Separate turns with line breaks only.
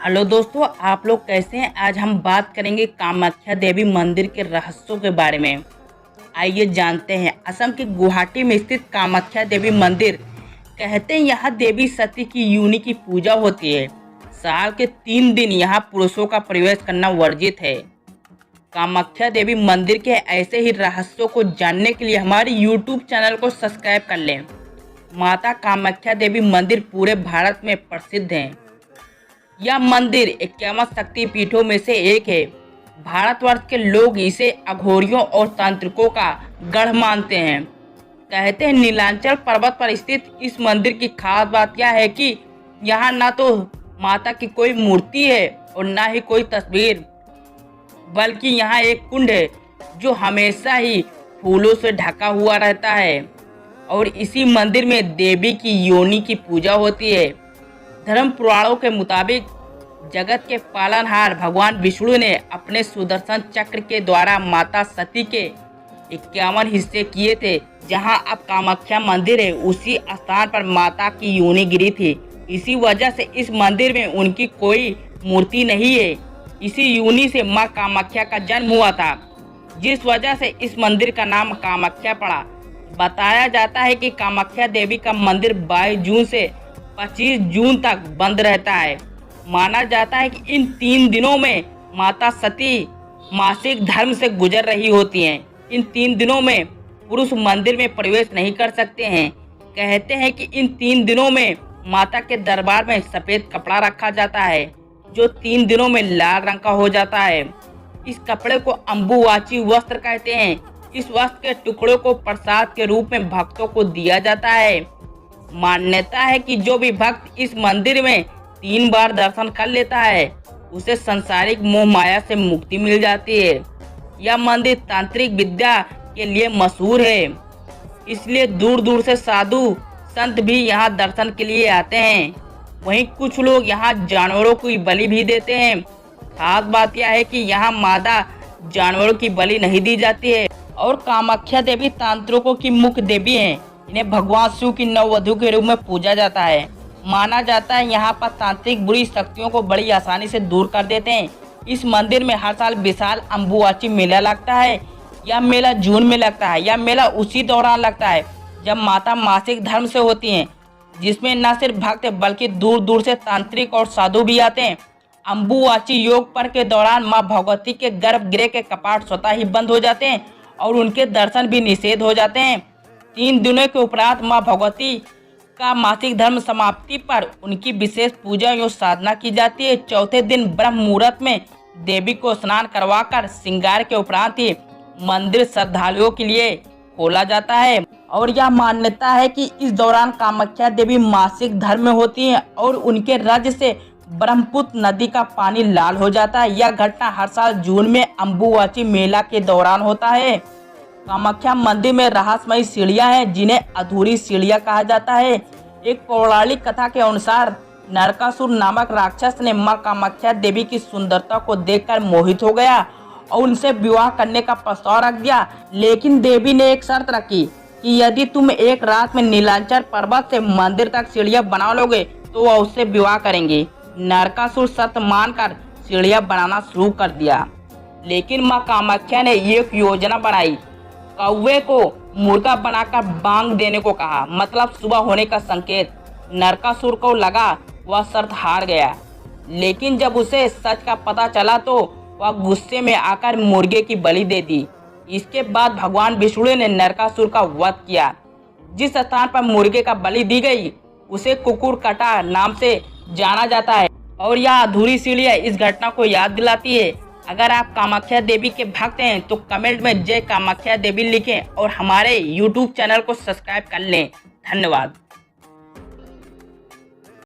Hello दोस्तों, आप लोग कैसे हैं। आज हम बात करेंगे कामाख्या देवी मंदिर के रहस्यों के बारे में। आइए जानते हैं। असम के गुवाहाटी में स्थित कामाख्या देवी मंदिर, कहते हैं यहाँ देवी सती की योनि की पूजा होती है। साल के 3 दिन यहाँ पुरुषों का प्रवेश करना वर्जित है। कामाख्या देवी मंदिर के ऐसे ही रहस्यों को जानने के लिए हमारे YouTube चैनल को सब्सक्राइब कर लें। माता कामाख्या देवी मंदिर पूरे भारत में प्रसिद्ध है। यह मंदिर 51 शक्तिपीठों में से एक है। भारतवर्ष के लोग इसे अघोरियों और तांत्रिकों का गढ़ मानते हैं। कहते हैं नीलांचल पर्वत पर स्थित इस मंदिर की खास बात यह है कि यहाँ ना तो माता की कोई मूर्ति है और ना ही कोई तस्वीर, बल्कि यहाँ एक कुंड है जो हमेशा ही फूलों से ढका हुआ रहता है। और इसी मंदिर में देवी की योनि की पूजा होती है। धर्म पुराणों के मुताबिक जगत के पालनहार भगवान विष्णु ने अपने सुदर्शन चक्र के द्वारा माता सती के 51 हिस्से किए थे। जहां अब कामाख्या मंदिर है, उसी स्थान पर माता की योनि गिरी थी। इसी वजह से इस मंदिर में उनकी कोई मूर्ति नहीं है। इसी योनि से मां कामाख्या का जन्म हुआ था, जिस वजह से इस मंदिर का नाम कामाख्या पड़ा। बताया जाता है कि कामाख्या देवी का मंदिर 22 जून से 25 जून तक बंद रहता है। माना जाता है कि इन 3 दिनों में माता सती मासिक धर्म से गुजर रही होती हैं। इन 3 दिनों में पुरुष मंदिर में प्रवेश नहीं कर सकते हैं। कहते हैं कि इन 3 दिनों में माता के दरबार में सफ़ेद कपड़ा रखा जाता है, जो 3 दिनों में लाल रंग का हो जाता है। इस कपड़े को अम्बुवाची वस्त्र कहते हैं। इस वस्त्र के टुकड़ों को प्रसाद के रूप में भक्तों को दिया जाता है। मान्यता है कि जो भी भक्त इस मंदिर में 3 बार दर्शन कर लेता है, उसे सांसारिक मोह माया से मुक्ति मिल जाती है। यह मंदिर तांत्रिक विद्या के लिए मशहूर है, इसलिए दूर दूर से साधु संत भी यहाँ दर्शन के लिए आते हैं। वहीं कुछ लोग यहाँ जानवरों की बलि भी देते हैं। खास बात यह है कि यहाँ मादा जानवरों की बलि नहीं दी जाती है। और कामाख्या देवी तांत्रिकों की मुख्य देवी हैं। इन्हें भगवान शिव की नववधु के रूप में पूजा जाता है। माना जाता है यहाँ पर तांत्रिक बुरी शक्तियों को बड़ी आसानी से दूर कर देते हैं। इस मंदिर में हर साल विशाल अम्बुवाची मेला लगता है। यह मेला जून में लगता है। यह मेला उसी दौरान लगता है जब माता मासिक धर्म से होती हैं, जिसमें न सिर्फ भक्त बल्कि दूर दूर से तांत्रिक और साधु भी आते हैं। अम्बुवाची योग पर्व के दौरान माँ भगवती के गर्भगृह के कपाट स्वतः ही बंद हो जाते हैं और उनके दर्शन भी निषेध हो जाते हैं। 3 दिनों के उपरांत माँ भगवती का मासिक धर्म समाप्ति पर उनकी विशेष पूजा और साधना की जाती है। चौथे दिन ब्रह्म मुहूर्त में देवी को स्नान करवाकर श्रृंगार के उपरांत ही मंदिर श्रद्धालुओं के लिए खोला जाता है। और यह मान्यता है कि इस दौरान कामाख्या देवी मासिक धर्म में होती हैं और उनके राज्य से ब्रह्मपुत्र नदी का पानी लाल हो जाता है। यह घटना हर साल जून में अम्बुवाची मेला के दौरान होता है। कामाख्या मंदिर में रहस्यमयी सीढ़ियां हैं, जिन्हें अधूरी सीढ़ियां कहा जाता है। एक पौराणिक कथा के अनुसार नरकासुर नामक राक्षस ने मां कामाख्या देवी की सुंदरता को देखकर मोहित हो गया और उनसे विवाह करने का प्रस्ताव रख दिया। लेकिन देवी ने एक शर्त रखी कि यदि तुम एक रात में नीलांचल पर्वत से मंदिर तक सीढ़ियां बना लोगे तो वह उससे विवाह करेंगे। नरकासुर शर्त मानकर सीढ़ियां बनाना शुरू कर दिया। लेकिन मां कामाख्या ने एक योजना बनाई। कौवे को मुर्गा बनाकर बांग देने को कहा, मतलब सुबह होने का संकेत। नरकासुर को लगा वह शर्त हार गया, लेकिन जब उसे सच का पता चला तो वह गुस्से में आकर मुर्गे की बलि दे दी। इसके बाद भगवान विष्णु ने नरकासुर का वध किया। जिस स्थान पर मुर्गे का बलि दी गई उसे कुकुरकटा नाम से जाना जाता है। और यह अधूरी सीढ़ियां इस घटना को याद दिलाती है। अगर आप कामाख्या देवी के भक्त हैं तो कमेंट में जय कामाख्या देवी लिखें और हमारे YouTube चैनल को सब्सक्राइब कर लें। धन्यवाद।